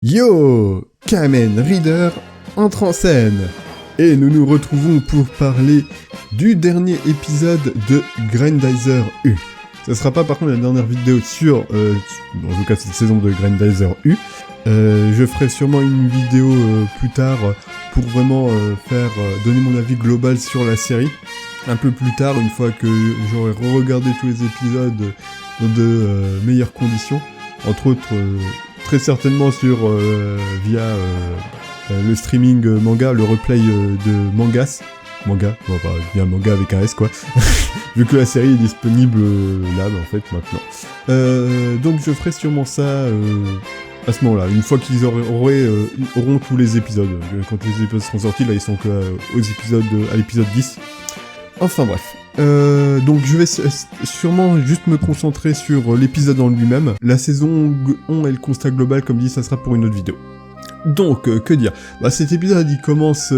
Yo, Kamen Rider entre en scène et nous nous retrouvons pour parler du dernier épisode de Grendizer U. Ce sera pas par contre la dernière vidéo sur, en tout cas cette saison de Grendizer U. Je ferai sûrement une vidéo plus tard pour vraiment donner mon avis global sur la série. Un peu plus tard, une fois que j'aurai re-regardé tous les épisodes dans de meilleures conditions. Entre autres, très certainement via le streaming manga, le replay de Mangas. Manga, bon bah bien manga avec un S quoi. Vu que la série est disponible là en fait maintenant. Donc je ferai sûrement ça à ce moment-là, une fois qu'ils auront tous les épisodes. Quand les épisodes seront sortis, là ils sont à l'épisode 10. Enfin bref. Donc je vais sûrement juste me concentrer sur l'épisode en lui-même. La saison 1 et le constat global, comme dit, ça sera pour une autre vidéo. Donc, que dire ? Cet épisode, il commence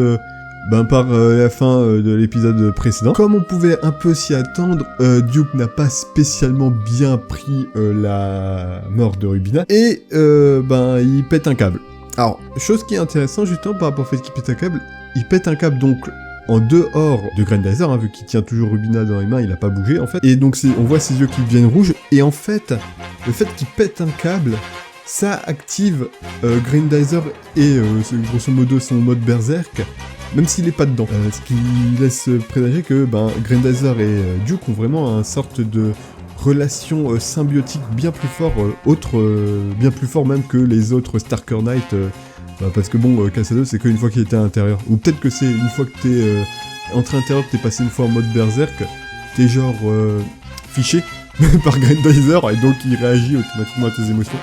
par la fin de l'épisode précédent. Comme on pouvait un peu s'y attendre, Duke n'a pas spécialement bien pris la mort de Rubina. Et, il pète un câble. Alors, chose qui est intéressante justement par rapport au fait qu'il pète un câble, il pète un câble donc en dehors de Grendizer, vu qu'il tient toujours Rubina dans les mains, il a pas bougé en fait. Et donc on voit ses yeux qui deviennent rouges, et en fait, le fait qu'il pète un câble, ça active Grendizer et grosso modo son mode berserk, même s'il est pas dedans. Ce qui laisse présager que Grendizer et Duke ont vraiment une sorte de relation symbiotique bien plus fort, bien plus fort même que les autres Starker Knight. Parce que Kasado c'est qu'une fois qu'il était à l'intérieur. Ou peut-être que c'est une fois que t'es entré à l'intérieur, que t'es passé une fois en mode berserk, t'es genre fiché par Grendizer et donc il réagit automatiquement à tes émotions.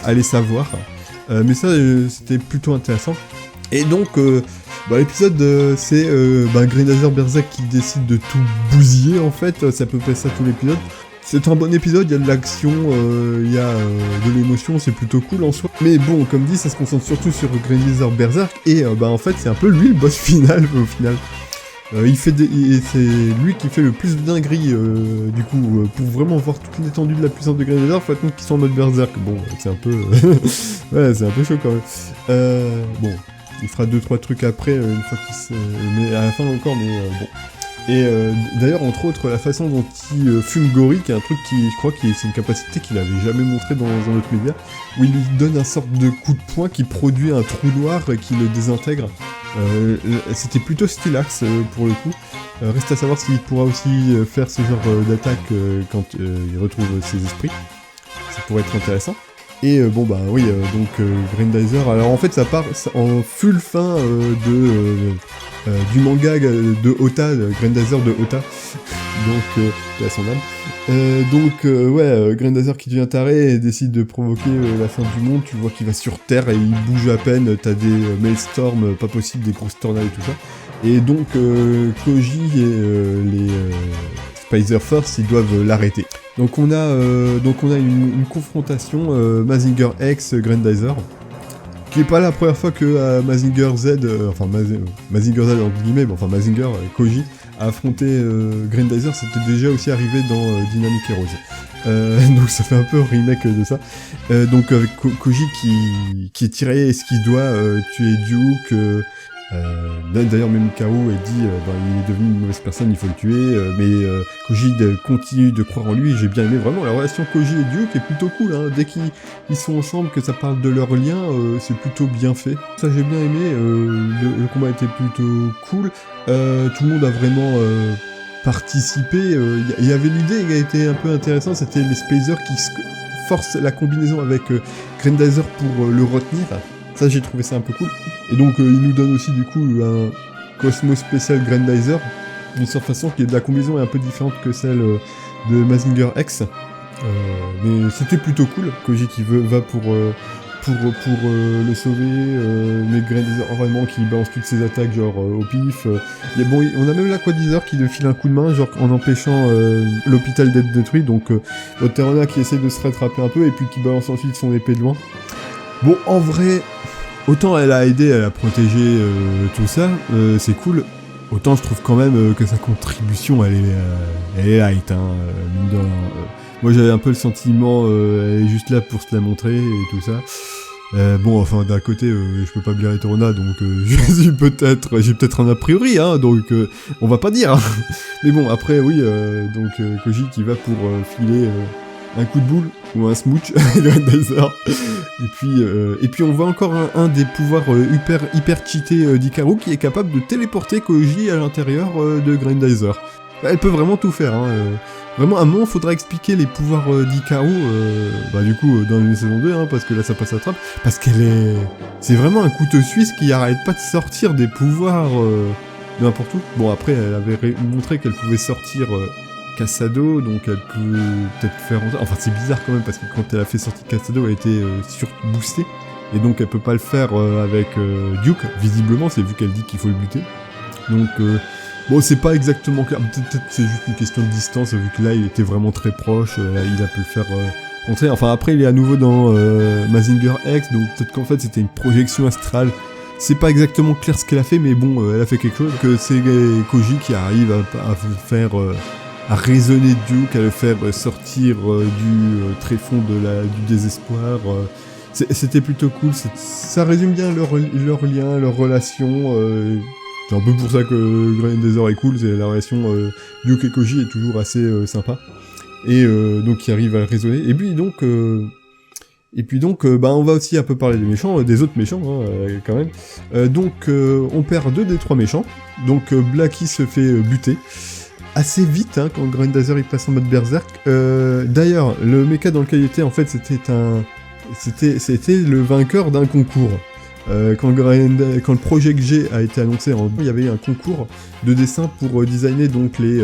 Allez savoir. Mais ça c'était plutôt intéressant. Et donc l'épisode c'est Grendizer Berserk qui décide de tout bousiller en fait. C'est à peu près ça tout l'épisode. C'est un bon épisode, il y a de l'action, il y a de l'émotion, c'est plutôt cool en soi. Mais bon, comme dit, ça se concentre surtout sur Grendizer Berserk, et en fait, c'est un peu lui le boss final, au final. C'est lui qui fait le plus de dingueries, du coup, pour vraiment voir toute l'étendue de la puissance de Grendizer, faut attendre qu'ils sont en mode Berserk. Bon, c'est un peu... ouais, c'est un peu chaud quand même. Il fera 2-3 trucs après, une fois qu'il se... Mais à la fin encore, mais bon... Et d'ailleurs, entre autres, la façon dont il fume Gori, qui est un truc qui, je crois, c'est une capacité qu'il avait jamais montré dans un autre média, où il lui donne un sorte de coup de poing qui produit un trou noir et qui le désintègre. C'était plutôt stylax pour le coup. Reste à savoir s'il pourra aussi faire ce genre d'attaque quand il retrouve ses esprits. Ça pourrait être intéressant. Et donc Grendizer, alors en fait ça part en full fin du manga de Ota, Grendizer de Ota, donc à son âme. Grendizer qui devient taré et décide de provoquer la fin du monde. Tu vois qu'il va sur Terre et il bouge à peine, t'as des maelstorms pas possibles, des grosses tornades et tout ça. Et donc Koji et les Spider Force, ils doivent l'arrêter. Donc on a une confrontation Mazinger X Grendizer, qui est pas la première fois que Mazinger Z, Mazinger Z entre guillemets, Mazinger Koji a affronté Grendizer. C'était déjà aussi arrivé dans Dynamic Heroes. Donc ça fait un peu remake de ça. Donc avec Koji qui est tiré, est-ce qu'il doit tuer Duke d'ailleurs même Mikao dit il est devenu une mauvaise personne, il faut le tuer, mais Koji continue de croire en lui. J'ai bien aimé vraiment la relation Koji et Duke est plutôt cool, hein. Dès qu'ils sont ensemble, que ça parle de leur lien, c'est plutôt bien fait. Ça j'ai bien aimé, le combat était plutôt cool, tout le monde a vraiment participé, il y avait l'idée qui a été un peu intéressante, c'était les Spacers qui forcent la combinaison avec Grendizer pour le retenir. Ça, j'ai trouvé ça un peu cool. Et donc, il nous donne aussi, du coup, un Cosmo spécial Grendizer, d'une certaine façon, qui est de la combinaison est un peu différente que celle de Mazinger X. Mais c'était plutôt cool. Koji qui va pour le sauver, mais Grendizer vraiment qui balance toutes ses attaques, genre au pif. On a même l'Aquadizer qui lui file un coup de main, genre en empêchant l'hôpital d'être détruit. Donc, Terrana qui essaie de se rattraper un peu, et puis qui balance ensuite son épée de loin. Bon, en vrai, autant elle a aidé, elle a protégé tout ça, c'est cool. Autant je trouve quand même que sa contribution, elle est light, hein, mine de rien. Moi j'avais un peu le sentiment, elle est juste là pour se la montrer et tout ça. Bon, enfin, d'un côté, je peux pas blairer Torona, donc j'ai peut-être un a priori, hein, donc on va pas dire. Hein. Mais bon, après, oui, donc Koji qui va pour filer un coup de boule ou un smooch à Grandizer. Et puis on voit encore un des pouvoirs hyper cheatés d'Hikaru qui est capable de téléporter Koji à l'intérieur de Grandizer. Elle peut vraiment tout faire, hein. Vraiment, à un moment, faudra expliquer les pouvoirs d'Hikaru, du coup, dans une saison 2, hein, parce que là, ça passe à trappe, parce c'est vraiment un couteau suisse qui arrête pas de sortir des pouvoirs de n'importe où. Bon, après, elle avait montré qu'elle pouvait sortir Kasado, donc elle peut peut-être faire... Enfin, c'est bizarre quand même, parce que quand elle a fait sortir Kasado, elle était surboostée, et donc elle peut pas le faire avec Duke, visiblement, c'est vu qu'elle dit qu'il faut le buter. Donc... Bon, c'est pas exactement clair, peut-être c'est juste une question de distance, vu que là, il était vraiment très proche, il a pu le faire rentrer. Enfin, après, il est à nouveau dans Mazinger X, donc peut-être qu'en fait, c'était une projection astrale. C'est pas exactement clair ce qu'elle a fait, mais bon, elle a fait quelque chose. Que c'est Koji qui arrive à faire... à raisonner Duke, à le faire sortir du tréfonds du désespoir. C'était plutôt cool, ça résume bien leur lien, leur relation... C'est un peu pour ça que Grandizer est cool, c'est la relation Duke et Koji est toujours assez sympa. Et donc il arrive à raisonner. Et puis donc, on va aussi un peu parler des méchants, des autres méchants quand même. On perd 2 des 3 méchants. Donc Blackie se fait buter assez vite quand Grandizer il passe en mode berserk. D'ailleurs, le mecha dans lequel il était, en fait, c'était le vainqueur d'un concours. Quand le Project G a été annoncé, il y avait un concours de dessin pour designer donc les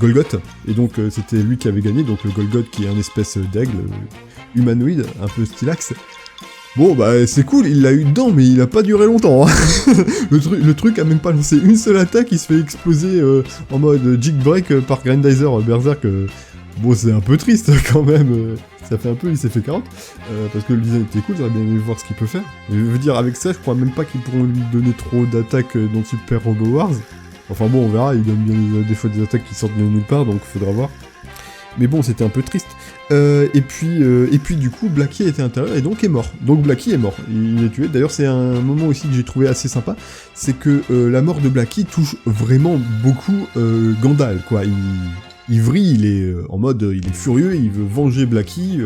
Golgoth, et donc c'était lui qui avait gagné, donc le Golgoth qui est un espèce d'aigle humanoïde, un peu stylax. Bon bah c'est cool, il l'a eu dedans, mais il a pas duré longtemps. Hein. le truc a même pas lancé une seule attaque, il se fait exploser en mode jig break par Grandizer Berserk. Bon, c'est un peu triste quand même. Ça fait un peu, il s'est fait 40, parce que le design était cool, j'aurais bien aimé voir ce qu'il peut faire. Je veux dire, avec ça, je crois même pas qu'ils pourront lui donner trop d'attaques dans Super Robo Wars. Enfin bon, on verra, il donne bien des fois des attaques qui sortent de nulle part, donc faudra voir. Mais bon, c'était un peu triste. Et puis du coup, Blackie était à l'intérieur et donc est mort. Donc Blackie est mort, il est tué. D'ailleurs, c'est un moment aussi que j'ai trouvé assez sympa, c'est que la mort de Blackie touche vraiment beaucoup Gandalf, quoi. Il vrille, il est en mode, il est furieux, il veut venger Blackie,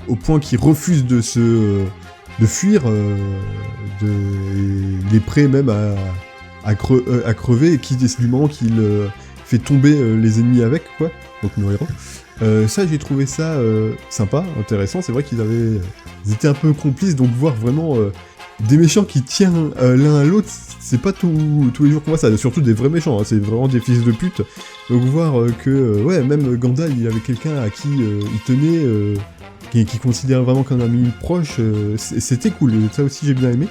au point qu'il refuse de fuir, il est prêt même à crever, et du moment qu'il fait tomber les ennemis avec, quoi, donc nos héros. Ça, j'ai trouvé ça sympa, intéressant, c'est vrai qu'ils étaient un peu complices, donc voir vraiment des méchants qui tiennent l'un à l'autre, c'est pas tous les jours qu'on voit ça, surtout des vrais méchants, hein, c'est vraiment des fils de pute. Donc voir même Gandalf, il avait quelqu'un à qui il tenait, qui considérait vraiment comme un ami proche, c'était cool, ça aussi j'ai bien aimé.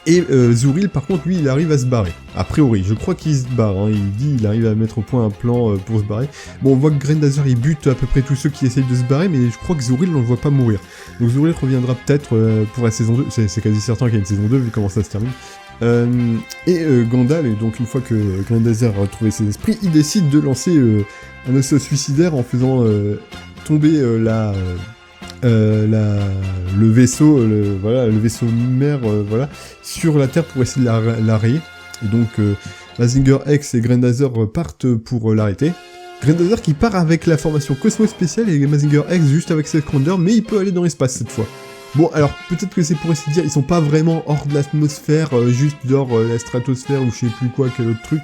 Et Zuril, par contre, lui, il arrive à se barrer. A priori, je crois qu'il se barre, hein. Il arrive à mettre au point un plan pour se barrer. Bon, on voit que Grandizer, il bute à peu près tous ceux qui essayent de se barrer, mais je crois que Zuril, on le voit pas mourir. Donc Zuril reviendra peut-être pour la saison 2, c'est quasi certain qu'il y a une saison 2, vu comment ça se termine. Gandalf, et donc une fois que Grandizer a retrouvé ses esprits, il décide de lancer un assaut suicidaire en faisant tomber le vaisseau, le vaisseau mère, sur la Terre pour essayer de l'arrêter. Et donc Mazinger X et Grandizer partent pour l'arrêter. Grandizer qui part avec la formation Cosmo spéciale et Mazinger X juste avec ses Commander, mais il peut aller dans l'espace cette fois. Bon, alors peut-être que c'est pour essayer de dire, ils sont pas vraiment hors de l'atmosphère, juste hors la stratosphère ou je sais plus quoi, quel autre truc,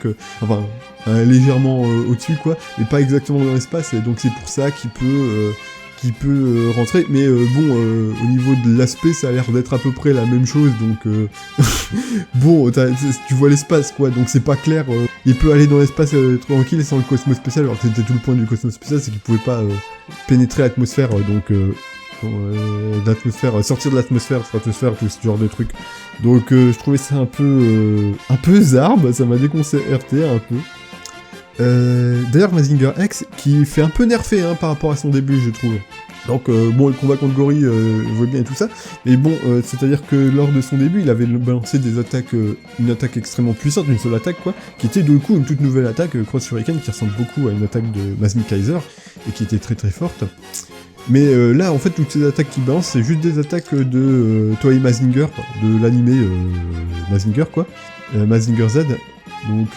légèrement au-dessus quoi, mais pas exactement dans l'espace, et donc c'est pour ça qu'il peut rentrer, mais au niveau de l'aspect, ça a l'air d'être à peu près la même chose, donc tu vois l'espace, quoi, donc c'est pas clair, il peut aller dans l'espace tranquille sans le Cosmo spécial, alors que c'était tout le point du Cosmo spécial, c'est qu'il pouvait pas pénétrer l'atmosphère, sortir de l'atmosphère, stratosphère, tout ce genre de trucs. Donc je trouvais ça un peu zarbe, ça m'a déconcerté un peu. D'ailleurs, Mazinger X, qui fait un peu nerfé par rapport à son début, je trouve. Donc, le combat contre Gory, je vois bien et tout ça, mais c'est-à-dire que lors de son début, il avait balancé des attaques, une attaque extrêmement puissante, une seule attaque, quoi, qui était du coup une toute nouvelle attaque, Cross Hurricane, qui ressemble beaucoup à une attaque de Mazinger Kaiser, et qui était très très forte. Mais là, en fait, toutes ces attaques qu'il balance, c'est juste des attaques de Toei Mazinger, de l'animé Mazinger, quoi. Mazinger Z. Donc,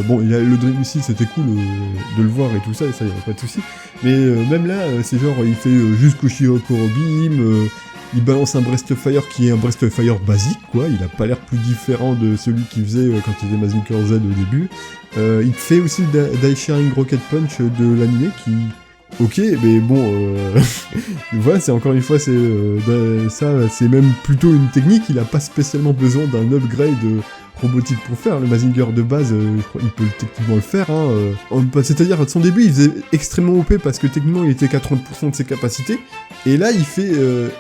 bon, il y a le Dream Missile, c'était cool de le voir et tout ça, et ça, y a pas de souci. Mais même là, c'est genre, il fait juste Kushirokuro Beam, il balance un Breast Fire qui est un Breast Fire basique, quoi. Il a pas l'air plus différent de celui qu'il faisait quand il faisait Mazinger Z au début. Il fait aussi le Daisharing Rocket Punch de l'animé qui... Ok, mais bon, voilà, c'est encore une fois, c'est même plutôt une technique, il a pas spécialement besoin d'un upgrade robotique pour faire, le Mazinger de base, je crois, il peut techniquement le faire, hein, c'est-à-dire, à son début, il faisait extrêmement OP parce que techniquement, il était qu'à 30% de ses capacités, et là, il fait,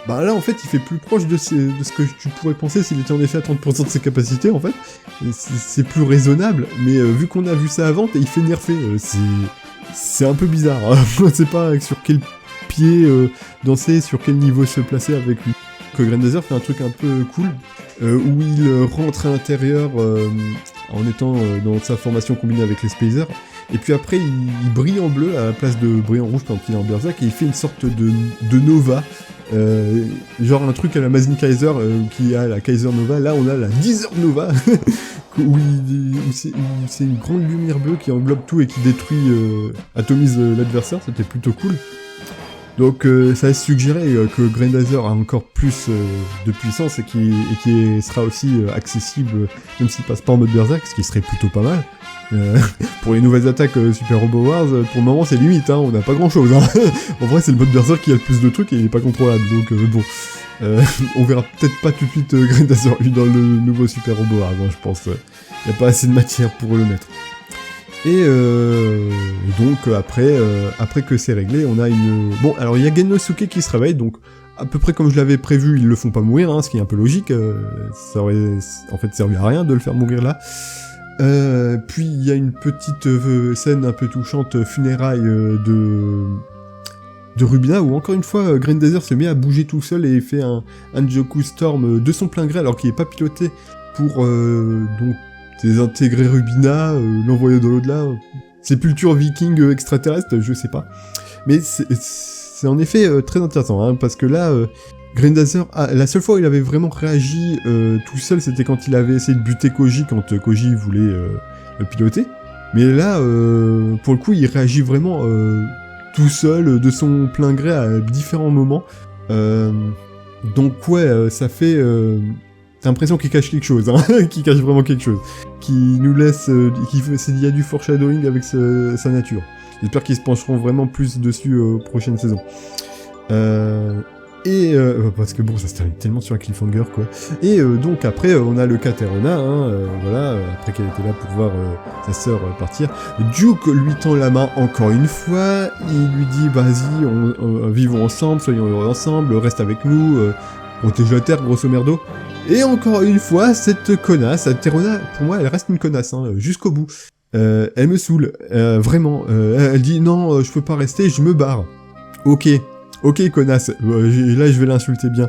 là, en fait, il fait plus proche de ce que tu pourrais penser s'il était en effet à 30% de ses capacités, en fait, c'est plus raisonnable, mais vu qu'on a vu ça avant, il fait nerfer, c'est un peu bizarre, hein. Je sais pas sur quel pied danser, sur quel niveau se placer avec lui. Que Grendazer fait un truc un peu cool, où il rentre à l'intérieur en étant dans sa formation combinée avec les Spacers, et puis après il brille en bleu à la place de briller en rouge quand il est en Berserk, et il fait une sorte de Nova, genre un truc à la Mazin Kaiser, qui a la Kaiser Nova, là on a la Deezer Nova, où c'est une grande lumière bleue qui englobe tout et qui détruit, atomise l'adversaire, c'était plutôt cool. Donc ça laisse suggérer que Grendazer a encore plus de puissance et qui sera aussi accessible, même s'il passe pas en mode Berserk, ce qui serait plutôt pas mal. Pour les nouvelles attaques Super Robo Wars, pour le moment c'est limite, hein, on n'a pas grand chose. Hein. En vrai c'est le mode Berserk qui a le plus de trucs et il est pas contrôlable, donc bon. On verra peut-être pas tout de suite Grendazer U dans le nouveau Super Robo Wars, hein, je pense. Il n'y a pas assez de matière pour le mettre. Et donc après que c'est réglé, on a une... Bon, alors il y a Genosuke qui se réveille, donc à peu près comme je l'avais prévu, ils le font pas mourir, hein, ce qui est un peu logique, ça aurait en fait servi à rien de le faire mourir là. Puis il y a une petite scène un peu touchante, funérailles de Rubina, où encore une fois Grendazer se met à bouger tout seul et fait un Joku Storm de son plein gré, alors qu'il est pas piloté pour donc désintégrer Rubina, l'envoyer de l'au-delà, sépulture viking extraterrestre, je sais pas. Mais c'est en effet très intéressant, hein, parce que là, Grendazer, la seule fois où il avait vraiment réagi tout seul, c'était quand il avait essayé de buter Koji, quand Koji voulait le piloter. Mais là, pour le coup, il réagit vraiment tout seul, de son plein gré, à différents moments. Donc ouais, ça fait... T'as l'impression qu'il cache quelque chose, hein, qu'il cache vraiment quelque chose, qui nous laisse, il y a du foreshadowing avec sa nature. J'espère qu'ils se pencheront vraiment plus dessus aux prochaines saisons. Parce que bon, ça se termine tellement sur un cliffhanger, quoi. Et donc après, on a le cas Terona, hein, voilà, après qu'elle était là pour voir sa sœur partir. Duke lui tend la main encore une fois, il lui dit, vas-y, vivons ensemble, soyons heureux ensemble, reste avec nous, protège la Terre, grosso merdo. Et encore une fois, cette connasse, Terona, pour moi, elle reste une connasse, hein, jusqu'au bout. Elle me saoule, vraiment. Elle dit, non, je peux pas rester, je me barre. Ok, connasse. Là, je vais l'insulter bien.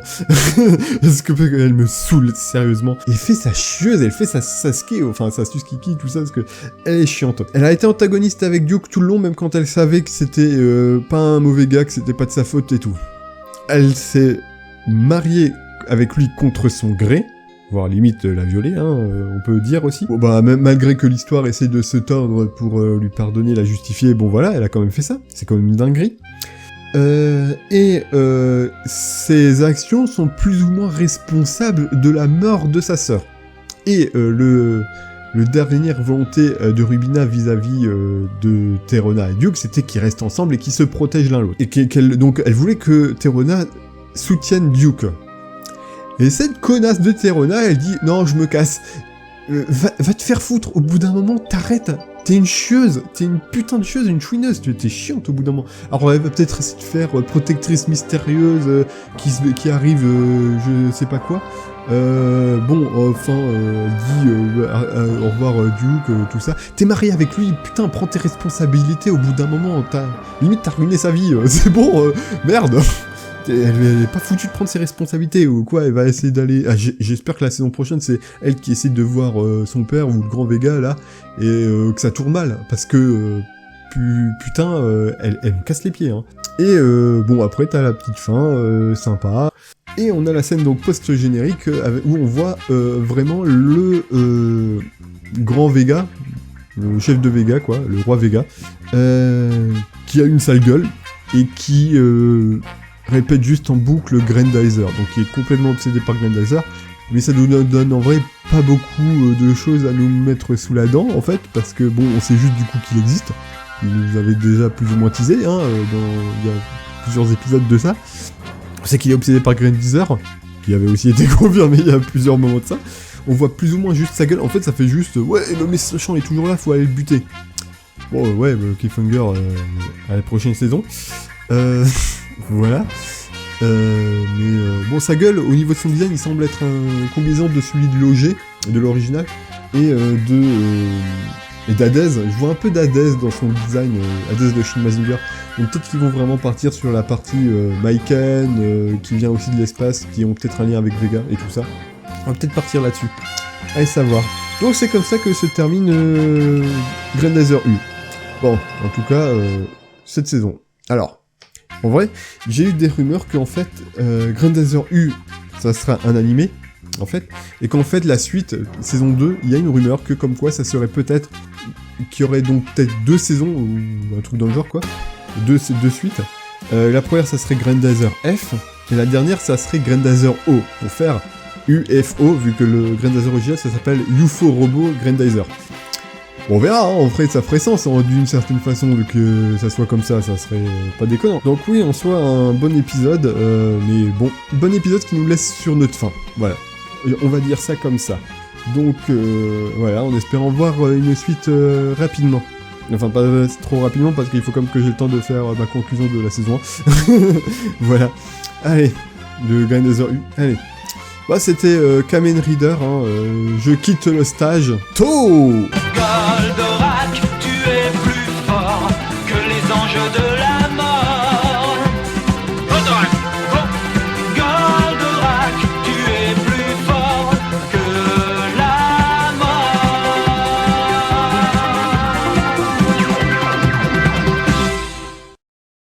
Parce que elle me saoule, sérieusement. Elle fait sa chieuse, elle fait sa Sasuke, enfin, sa Suskiki, tout ça, parce que elle est chiante. Elle a été antagoniste avec Duke tout le long, même quand elle savait que c'était pas un mauvais gars, que c'était pas de sa faute et tout. Elle s'est mariée avec lui contre son gré, voire limite la violer, hein, on peut dire aussi. Bon bah, même malgré que l'histoire essaie de se tordre pour lui pardonner, la justifier, bon voilà, elle a quand même fait ça, c'est quand même une dinguerie. Ses actions sont plus ou moins responsables de la mort de sa sœur. Et le dernière volonté de Rubina vis-à-vis de Terona et Duke, c'était qu'ils restent ensemble et qu'ils se protègent l'un l'autre. Et donc elle voulait que Terona soutienne Duke. Et cette connasse de Terona, elle dit « Non, je me casse. Va te faire foutre. Au bout d'un moment, t'arrêtes. T'es une chieuse. T'es une putain de chieuse, une chouineuse. T'es chiante au bout d'un moment. Alors, elle va peut-être essayer de faire protectrice mystérieuse qui arrive, je sais pas quoi. Bon, enfin, dit au revoir Duke, tout ça. T'es marié avec lui, putain, prends tes responsabilités. Au bout d'un moment, limite, t'as ruiné sa vie. C'est bon, merde. Elle est pas foutue de prendre ses responsabilités ou quoi, elle va essayer d'aller... Ah, j'espère que la saison prochaine, c'est elle qui essaie de voir son père ou le grand Vega, là, et que ça tourne mal, parce que... putain, elle me casse les pieds, hein. Et bon, après, t'as la petite fin, sympa. Et on a la scène donc post-générique où on voit vraiment le grand Vega, le chef de Vega, quoi, le roi Vega, qui a une sale gueule et qui répète juste en boucle Grandizer, donc il est complètement obsédé par Grandizer, mais ça nous donne en vrai pas beaucoup de choses à nous mettre sous la dent, en fait, parce que bon, on sait juste du coup qu'il existe, il nous avait déjà plus ou moins teasé, hein, il y a plusieurs épisodes de ça, on sait qu'il est obsédé par Grandizer, qui avait aussi été confirmé il y a plusieurs moments de ça, on voit plus ou moins juste sa gueule, en fait ça fait juste, ouais, le méchant est toujours là, faut aller le buter. Bon, ouais, cliffhanger à la prochaine saison. Voilà. Bon, sa gueule, au niveau de son design, il semble être un combinaison de celui de l'OG, de l'original, et d'Hadès. Je vois un peu d'Hadès dans son design, Hadès de Shin Mazinger. Donc peut-être qu'ils vont vraiment partir sur la partie Maiken, qui vient aussi de l'espace, qui ont peut-être un lien avec Vega et tout ça. On va peut-être partir là-dessus. Allez savoir. Donc c'est comme ça que se termine Grandizer U. Bon, en tout cas, cette saison. Alors, en vrai, j'ai eu des rumeurs qu'en fait, Grandizer U, ça sera un animé, en fait, et qu'en fait, la suite, saison 2, il y a une rumeur que comme quoi ça serait peut-être, qu'il y aurait donc peut-être 2 saisons, ou un truc dans le genre, quoi, deux suites. La première, ça serait Grandizer F, et la dernière, ça serait Grandizer O, pour faire UFO, vu que le Grandizer original, ça s'appelle UFO Robo Grandizer. Bon, on verra, hein, en vrai, ça ferait sens, d'une certaine façon, vu que ça soit comme ça serait pas déconnant. Donc oui, en soi, un bon épisode, mais bon, bon épisode qui nous laisse sur notre faim, voilà. Et on va dire ça comme ça. Donc, voilà, en espérant voir une suite rapidement. Enfin, pas trop rapidement, parce qu'il faut comme que j'ai le temps de faire ma conclusion de la saison 1. Voilà. Allez, le Grandizer U, allez. Bah, c'était Kamen Rider, hein, je quitte le stage. Tôt!